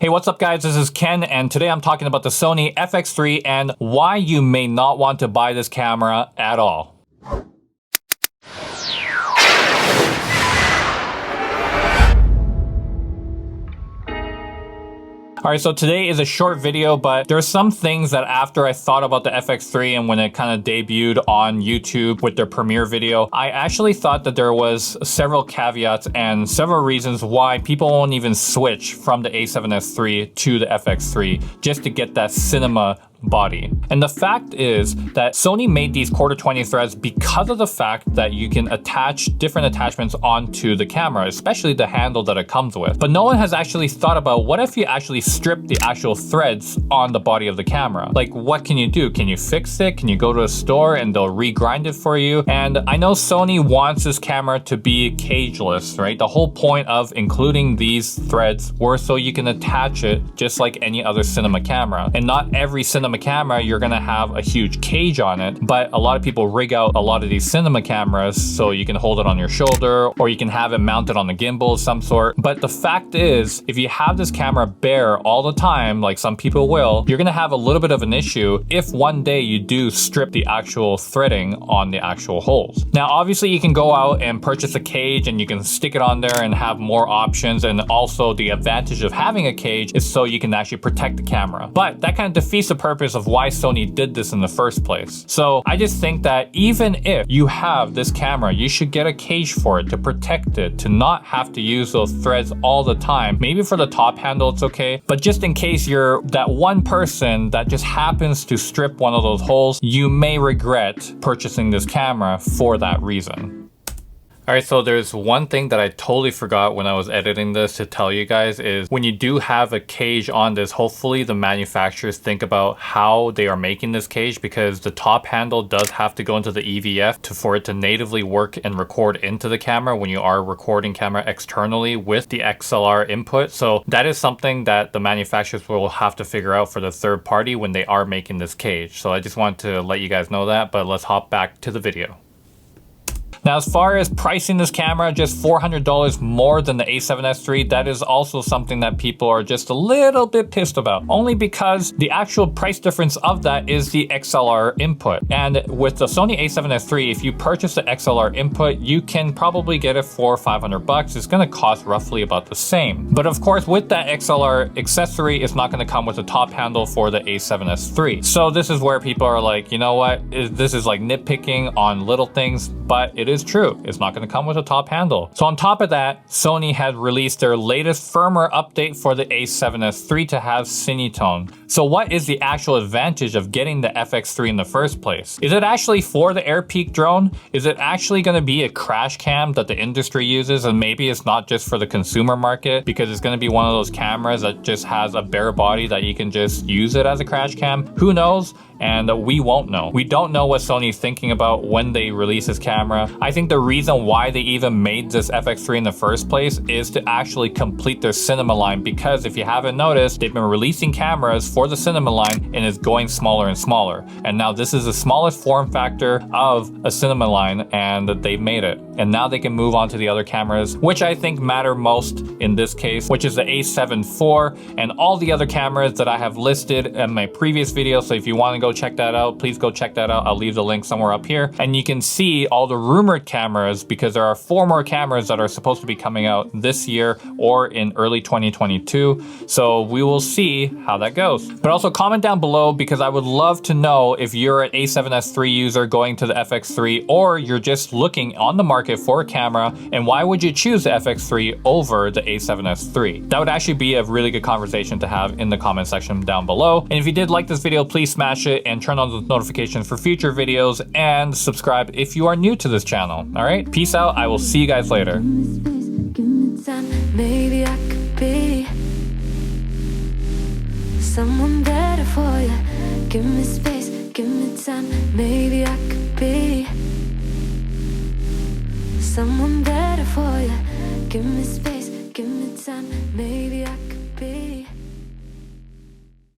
Hey, what's up guys? This is Ken and today I'm talking about the Sony FX3 and why you may not want to buy this camera at all. Alright, so today is a short video, but there's some things that after I thought about the FX3 and when it kind of debuted on YouTube with their premiere video, I actually thought that there was several caveats and several reasons why people won't even switch from the A7S III to the FX3 just to get that cinema body. And the fact is that Sony made these quarter 20 threads because of the fact that you can attach different attachments onto the camera, especially the handle that it comes with. But no one has actually thought about what if you actually strip the actual threads on the body of the camera? Like, what can you do? Can you fix it? Can you go to a store and they'll regrind it for you? And I know Sony wants this camera to be cageless, right? The whole point of including these threads were so you can attach it just like any other cinema camera. And not every cinema camera you're gonna have a huge cage on it, but a lot of people rig out a lot of these cinema cameras so you can hold it on your shoulder or you can have it mounted on a gimbal of some sort. But the fact is, if you have this camera bare all the time, like some people will, you're gonna have a little bit of an issue if one day you do strip the actual threading on the actual holes. Now obviously you can go out and purchase a cage and you can stick it on there and have more options, and also the advantage of having a cage is so you can actually protect the camera. But that kind of defeats the purpose of why Sony did this in the first place. So I just think that even if you have this camera, you should get a cage for it to protect it, to not have to use those threads all the time. Maybe for the top handle it's okay, but just in case you're that one person that just happens to strip one of those holes, you may regret purchasing this camera for that reason. Alright, so there's one thing that I totally forgot when I was editing this to tell you guys is when you do have a cage on this, hopefully the manufacturers think about how they are making this cage, because the top handle does have to go into the EVF for it to natively work and record into the camera when you are recording camera externally with the XLR input. So that is something that the manufacturers will have to figure out for the third party when they are making this cage. So I just want to let you guys know that, but let's hop back to the video. Now, as far as pricing this camera, just $400 more than the A7S III, that is also something that people are just a little bit pissed about. Only because the actual price difference of that is the XLR input. And with the Sony A7S III, if you purchase the XLR input, you can probably get it for $500. It's gonna cost roughly about the same. But of course, with that XLR accessory, it's not gonna come with a top handle for the A7S III. So this is where people are like, you know what? This is like nitpicking on little things, but it is true. It's not going to come with a top handle. So on top of that, Sony had released their latest firmware update for the A7S III to have s-cinetone. So what is the actual advantage of getting the FX3 in the first place? Is it actually for the Air Peak drone? Is it actually going to be a crash cam that the industry uses, and maybe it's not just for the consumer market because it's going to be one of those cameras that just has a bare body that you can just use it as a crash cam? Who knows? And we won't know. We don't know what Sony's thinking about when they release this camera. I think the reason why they even made this FX3 in the first place is to actually complete their cinema line, because if you haven't noticed, they've been releasing cameras for the cinema line and it's going smaller and smaller. And now this is the smallest form factor of a cinema line and they've made it. And now they can move on to the other cameras, which I think matter most in this case, which is the A7 IV and all the other cameras that I have listed in my previous video. So if you want to go check that out, please go check that out. I'll leave the link somewhere up here. And you can see all the rumored cameras, because there are 4 more cameras that are supposed to be coming out this year or in early 2022. So we will see how that goes. But also comment down below, because I would love to know if you're an A7S III user going to the FX3, or you're just looking on the market for a camera, and why would you choose the FX3 over the A7S III? That would actually be a really good conversation to have in the comment section down below. And if you did like this video, please smash it and turn on the notifications for future videos, and subscribe if you are new to this channel. All right, peace out. I will see you guys later. Maybe I could be someone better for you. Give me space, give me time. Maybe I could be someone better for you. Give me space.